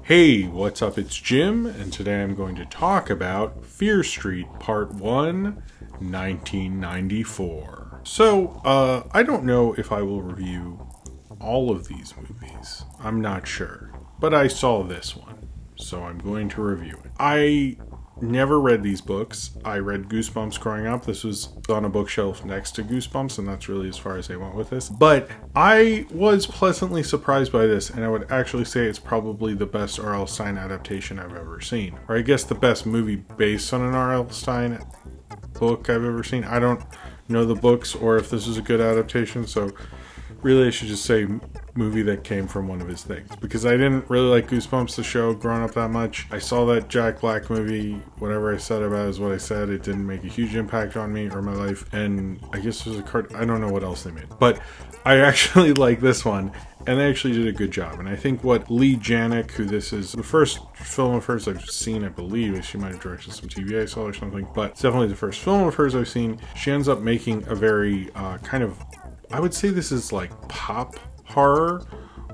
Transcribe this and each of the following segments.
Hey, what's up? It's Jim, and today I'm going to talk about Fear Street Part 1, 1994. So, I don't know if I will review all of these movies. I'm not sure. But I saw this one, so I'm going to review it. I never read these books. I read Goosebumps growing up. This was on a bookshelf next to Goosebumps, and that's really as far as I went with this. But I was pleasantly surprised by this, and I would actually say it's probably the best R.L. Stine adaptation I've ever seen. Or I guess the best movie based on an R.L. Stine book I've ever seen. I don't know the books or if this is a good adaptation, so really I should just say movie that came from one of his things, because I didn't really like Goosebumps the show growing up that much. I saw that Jack Black movie. Whatever I said about it is what I said. It didn't make a huge impact on me or my life, and I guess there's a card. I don't know what else they made, but I actually like this one, and they actually did a good job. And I think what Lee Janik, who this is the first film of hers I've seen, I believe she might have directed some TV I saw or something, but it's definitely the first film of hers I've seen. She ends up making a very kind of, I would say this is like pop horror,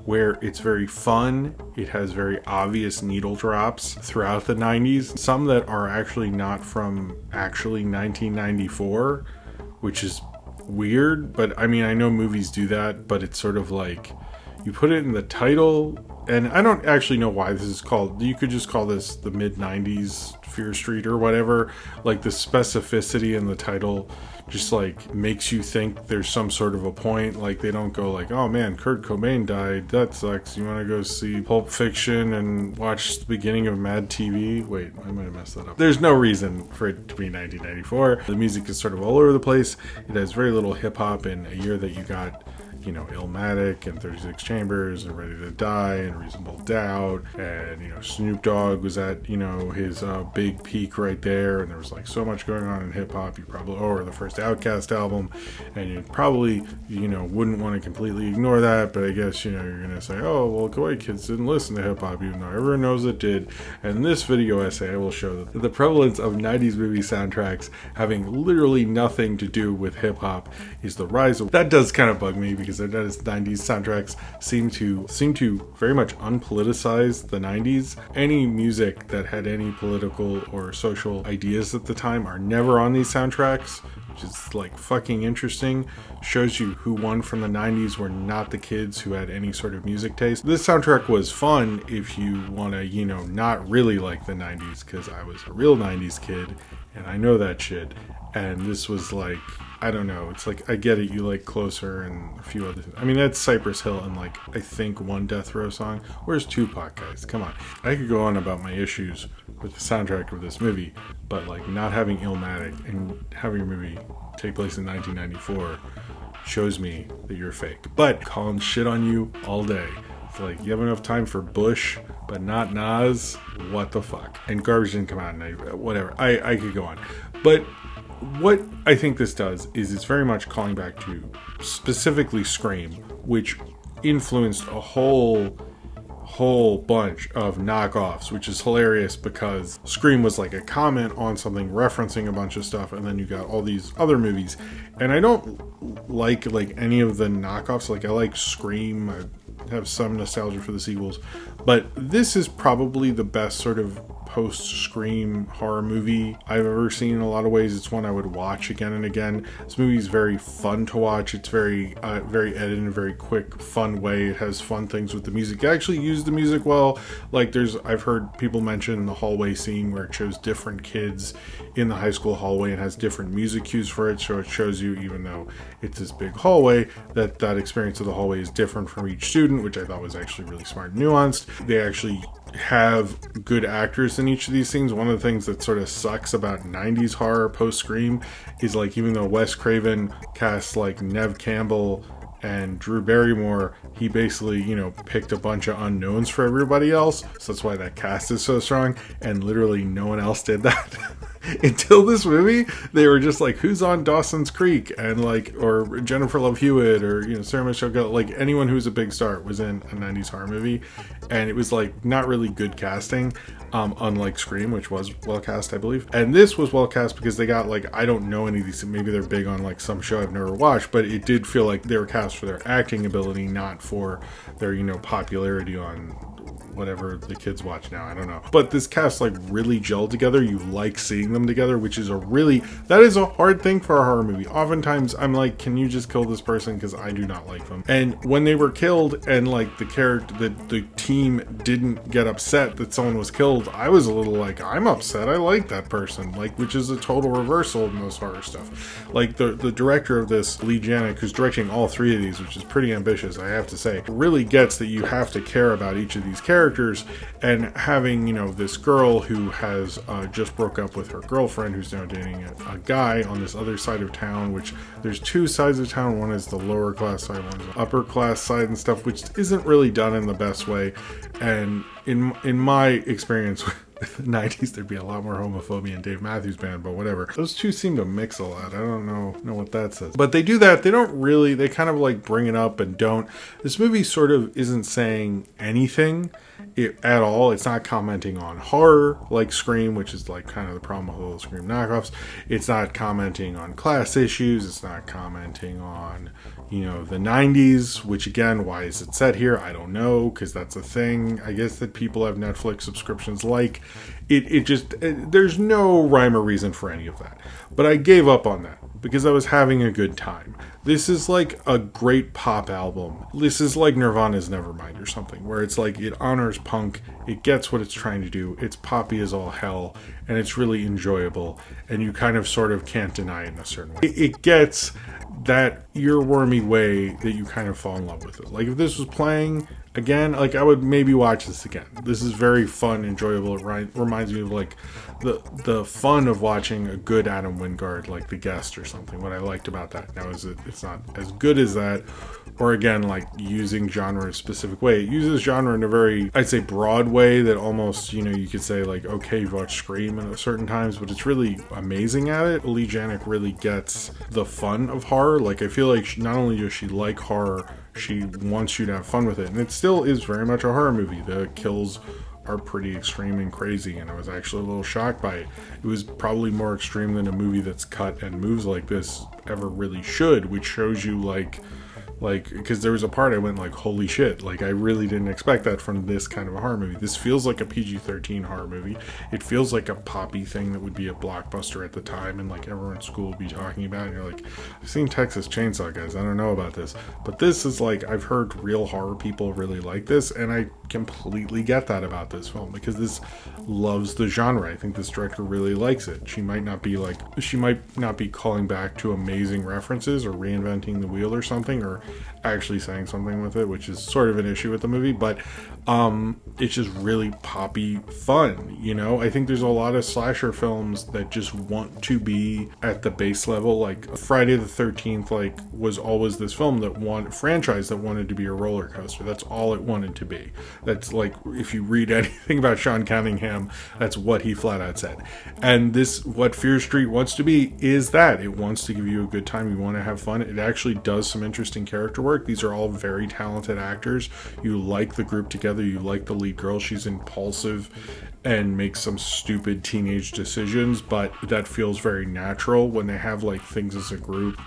where it's very fun. It has very obvious needle drops throughout the 90s. Some that are actually not from actually 1994, which is weird. But I mean, I know movies do that, but it's sort of like you put it in the title, and I don't actually know why this is called. You could just call this the mid-90s Fear Street or whatever. Like the specificity in the title just like makes you think there's some sort of a point. Like they don't go like, oh man, Kurt Cobain died, that sucks, you want to go see Pulp Fiction and watch the beginning of Mad TV? Wait, I might have messed that up. There's no reason for it to be 1994. The music is sort of all over the place. It has very little hip-hop in a year that you got, you know, Illmatic and 36 Chambers and Ready to Die and Reasonable Doubt, and, you know, Snoop Dogg was at, you know, his big peak right there, and there was like so much going on in hip-hop. You probably, or the first Outkast album, and you probably, you know, wouldn't want to completely ignore that, but I guess, you know, you're gonna say, oh well, white kids didn't listen to hip-hop, even though everyone knows it did. And in this video essay I will show that the prevalence of 90s movie soundtracks having literally nothing to do with hip-hop is the rise of, that does kind of bug me, because the 90s soundtracks seem to very much unpoliticize the 90s. Any music that had any political or social ideas at the time are never on these soundtracks, which is like fucking interesting. Shows you who won from the 90s were not the kids who had any sort of music taste. This soundtrack was fun if you want to, you know, not really like the 90s, because I was a real 90s kid and I know that shit. And this was like, I don't know, it's like, I get it, you like Closer and a few other things. I mean, that's Cypress Hill and like, I think one Death Row song. Where's Tupac, guys? Come on. I could go on about my issues with the soundtrack of this movie, but like not having Illmatic and having a movie take place in 1994 shows me that you're fake. But calling shit on you all day. It's like, you have enough time for Bush, but not Nas? What the fuck? And Garbage didn't come out, and whatever. I could go on. But what I think this does is it's very much calling back to specifically Scream, which influenced a whole bunch of knockoffs, which is hilarious because Scream was like a comment on something referencing a bunch of stuff, and then you got all these other movies. And I don't like any of the knockoffs. Like, I like Scream, I have some nostalgia for the sequels, but this is probably the best sort of post-Scream horror movie I've ever seen in a lot of ways. It's one I would watch again and again. This movie is very fun to watch. It's very edited in a very quick, fun way. It has fun things with the music. They actually use the music well. Like, I've heard people mention the hallway scene where it shows different kids in the high school hallway and has different music cues for it, so it shows you, even though it's this big hallway, that experience of the hallway is different from each student, which I thought was actually really smart and nuanced. They actually have good actors in each of these things. One of the things that sort of sucks about 90s horror post-Scream is, like, even though Wes Craven casts like Neve Campbell and Drew Barrymore, he basically, you know, picked a bunch of unknowns for everybody else, so that's why that cast is so strong, and literally no one else did that. Until this movie, they were just like, who's on Dawson's Creek, and like, or Jennifer Love Hewitt, or, you know, Sarah Michelle Gellar, like anyone who's a big star was in a 90s horror movie, and it was like not really good casting, unlike Scream, which was well cast, I believe. And this was well cast because they got, like, I don't know any of these, maybe they're big on like some show I've never watched, but it did feel like they were cast for their acting ability, not for their, you know, popularity on whatever the kids watch now. I don't know. But this cast like really gelled together. You like seeing them together, which is that is a hard thing for a horror movie. Oftentimes I'm like, can you just kill this person? Because I do not like them. And when they were killed and like the team didn't get upset that someone was killed, I was a little like, I'm upset. I like that person. Like, which is a total reversal in most horror stuff. Like the director of this, Lee Janik, who's directing all three of these, which is pretty ambitious, I have to say, really gets that you have to care about each of these characters. And having, you know, this girl who has just broke up with her girlfriend, who's now dating a guy on this other side of town, which there's two sides of town. One is the lower class side, one is the upper class side and stuff, which isn't really done in the best way. And in my experience with the 90s, there'd be a lot more homophobia in Dave Matthews Band, but whatever. Those two seem to mix a lot. I don't know what that says. But they do that. They don't really, they kind of like bring it up and don't. This movie sort of isn't saying anything at all. It's not commenting on horror like Scream, which is like kind of the problem with all the Scream knockoffs. It's not commenting on class issues. It's not commenting on, you know, the 90s, which again, why is it set here? I don't know, because that's a thing, I guess, that people have Netflix subscriptions like. There's no rhyme or reason for any of that. But I gave up on that because I was having a good time. This is like a great pop album. This is like Nirvana's Nevermind or something, where it's like it honors punk, it gets what it's trying to do, it's poppy as all hell, and it's really enjoyable, and you kind of sort of can't deny it in a certain way. It gets that earwormy way that you kind of fall in love with it. Like if this was playing again, like I would maybe watch this again. This is very fun, enjoyable. It reminds me of like the fun of watching a good Adam Wingard, like The Guest or something. What I liked about that. Now is it's not as good as that, or again, like using genre in a specific way. It uses genre in a very, I'd say, broad way that almost, you know, you could say like, okay, you've watched Scream at certain times, but it's really amazing at it. Lee Janik really gets the fun of horror. Like I feel like not only does she like horror, she wants you to have fun with it, and it still is very much a horror movie. The kills are pretty extreme and crazy, and I was actually a little shocked by it. It was probably more extreme than a movie that's cut and moves like this ever really should, which shows you like because there was a part I went like, holy shit, like I really didn't expect that from this kind of a horror movie. This feels like a PG-13 horror movie. It feels like a poppy thing that would be a blockbuster at the time, and like everyone in school would be talking about it. And you're like, I've seen Texas Chainsaw, guys, I don't know about this, but this is like, I've heard real horror people really like this, and I completely get that about this film, because this loves the genre. I think this director really likes it. She might not be calling back to amazing references or reinventing the wheel or something, or actually saying something with it, which is sort of an issue with the movie, but it's just really poppy fun, you know? I think there's a lot of slasher films that just want to be at the base level. Like Friday the 13th, like, was always this film franchise that wanted to be a roller coaster. That's all it wanted to be. That's like, if you read anything about Sean Cunningham, that's what he flat out said. And this, what Fear Street wants to be, is that. It wants to give you a good time. You want to have fun. It actually does some interesting character work. These are all very talented actors. You like the group together. You like the lead girl. She's impulsive and makes some stupid teenage decisions, but that feels very natural. When they have like things as a group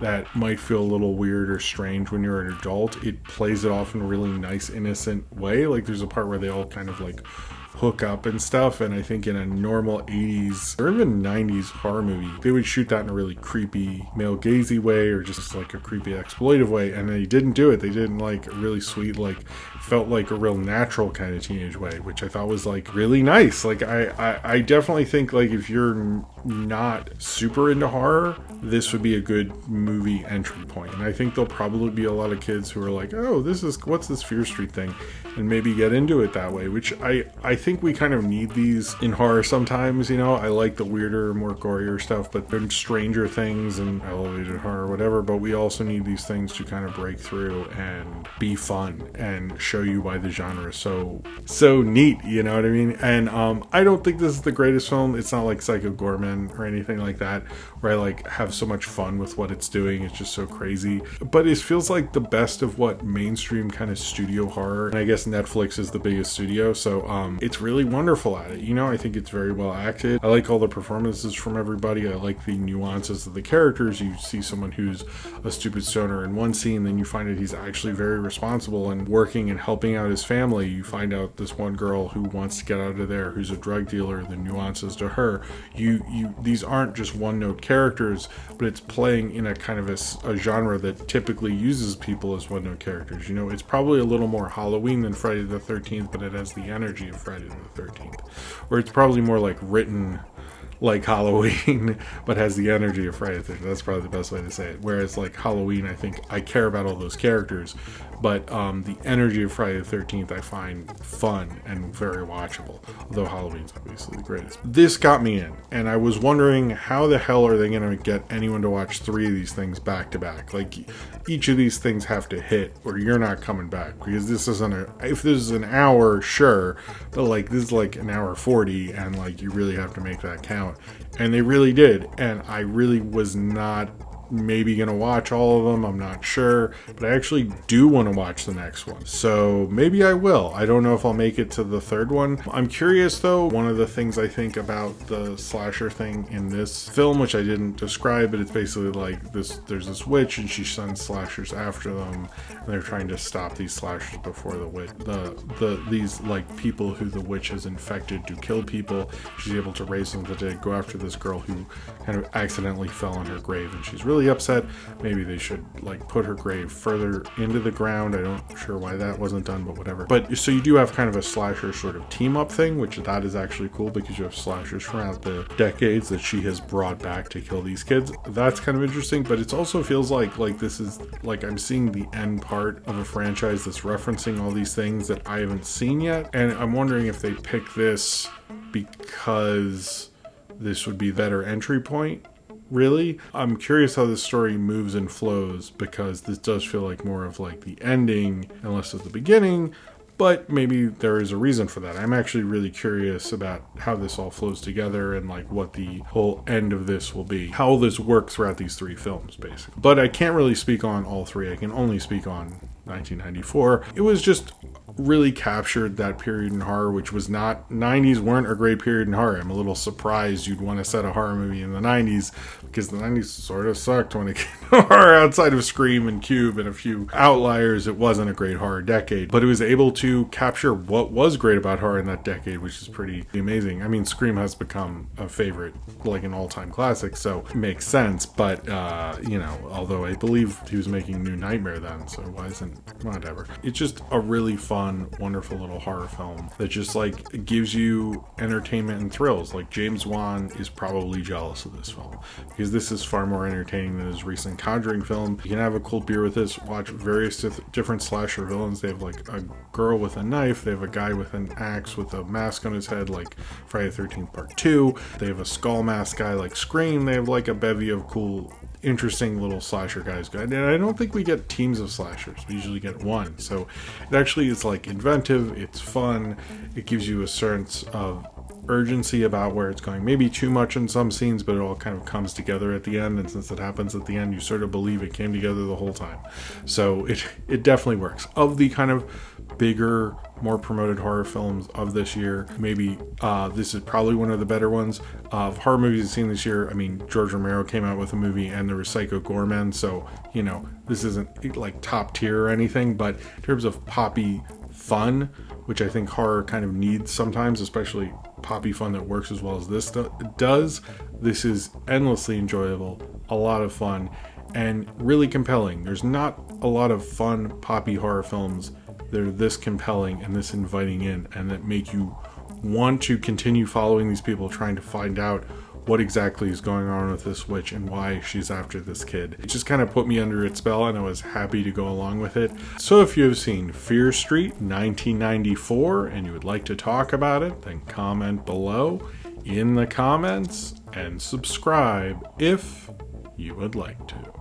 that might feel a little weird or strange when you're an adult, it plays it off in a really nice, innocent way. Like there's a part where they all kind of like hook up and stuff, and I think in a normal 80s or even 90s horror movie, they would shoot that in a really creepy male gazy way, or just like a creepy exploitive way, and they didn't do it. They did like a really sweet, like felt like a real natural kind of teenage way, which I thought was like really nice. Like I definitely think like if you're not super into horror, this would be a good movie entry point. And I think there'll probably be a lot of kids who are like, oh, what's this Fear Street thing, and maybe get into it that way, which I think we kind of need these in horror sometimes, you know. I like the weirder, more gorier stuff, but then Stranger Things and elevated horror, whatever, but we also need these things to kind of break through and be fun and show you why the genre is so neat, you know what I mean? And I don't think this is the greatest film. It's not like Psycho Gorman or anything like that, where I like have so much fun with what it's doing. It's just so crazy, but it feels like the best of what mainstream kind of studio horror, and I guess Netflix is the biggest studio, so it's it's really wonderful at it. You know, I think it's very well acted. I like all the performances from everybody. I like the nuances of the characters. You see someone who's a stupid stoner in one scene, then you find that he's actually very responsible and working and helping out his family. You find out this one girl who wants to get out of there, who's a drug dealer, the nuances to her. These aren't just one-note characters, but it's playing in a kind of a genre that typically uses people as one-note characters. You know, it's probably a little more Halloween than Friday the 13th, but it has the energy of Friday the 13th. Or it's probably more like written like Halloween, but has the energy of Friday the 13th. That's probably the best way to say it. Whereas like Halloween, I think I care about all those characters, but the energy of Friday the 13th I find fun and very watchable, although Halloween's obviously the greatest. This got me in, and I was wondering how the hell are they going to get anyone to watch 3 of these things back to back? Like, each of these things have to hit or you're not coming back, because this isn't if this is an hour, sure, but like this is like an hour 40, and like you really have to make that count. And they really did, and I really was not maybe gonna watch all of them, I'm not sure, but I actually do want to watch the next one, so maybe I will. I don't know if I'll make it to the third one. I'm curious though. One of the things I think about the slasher thing in this film, which I didn't describe, but it's basically like this: there's this witch and she sends slashers after them, and they're trying to stop these slashers before the witch, these like people who the witch has infected to kill people. She's able to raise them to the dead, go after this girl who kind of accidentally fell in her grave, and she's really upset. Maybe they should like put her grave further into the ground. I'm not sure why that wasn't done, but whatever. But so you do have kind of a slasher sort of team up thing, which that is actually cool, because you have slashers throughout the decades that she has brought back to kill these kids. That's kind of interesting, but it also feels like this is like I'm seeing the end part of a franchise that's referencing all these things that I haven't seen yet, and I'm wondering if they pick this because this would be a better entry point. Really, I'm curious how this story moves and flows, because this does feel like more of like the ending and less of the beginning, but maybe there is a reason for that. I'm actually really curious about how this all flows together and like what the whole end of this will be, how this works throughout these 3 films basically. But I can't really speak on all 3. I can only speak on 1994. It was just really captured that period in horror, which was not, 90s weren't a great period in horror. I'm a little surprised you'd want to set a horror movie in the 90s, because the 90s sort of sucked when it came to horror. Outside of Scream and Cube and a few outliers, it wasn't a great horror decade, but it was able to capture what was great about horror in that decade, which is pretty amazing. I mean, Scream has become a favorite, like an all-time classic, so it makes sense, but you know, although I believe he was making New Nightmare then, so why isn't, whatever. It's just a really fun, wonderful little horror film that just like gives you entertainment and thrills. Like, James Wan is probably jealous of this film, because this is far more entertaining than his recent Conjuring film. You can have a cold beer with this, watch various different slasher villains. They have like a girl with a knife, they have a guy with an axe with a mask on his head like Friday the 13th Part 2, they have a skull mask guy like Scream, they have like a bevy of cool, interesting little slasher guys. And I don't think we get teams of slashers, we usually get one, so it actually is like inventive, it's fun, it gives you a sense of urgency about where it's going, maybe too much in some scenes, but it all kind of comes together at the end, and since it happens at the end, you sort of believe it came together the whole time. So it definitely works. Of the kind of bigger, more promoted horror films of this year, maybe this is probably one of the better ones. Of horror movies I've seen this year, I mean, George Romero came out with a movie, and there was Psycho Goreman, so, you know, this isn't like top tier or anything, but in terms of poppy fun, which I think horror kind of needs sometimes, especially poppy fun that works as well as this does, this is endlessly enjoyable, a lot of fun, and really compelling. There's not a lot of fun poppy horror films that are this compelling and this inviting in, and that make you want to continue following these people trying to find out what exactly is going on with this witch and why she's after this kid. It just kind of put me under its spell, and I was happy to go along with it. So if you have seen Fear Street 1994 and you would like to talk about it, then comment below in the comments and subscribe if you would like to.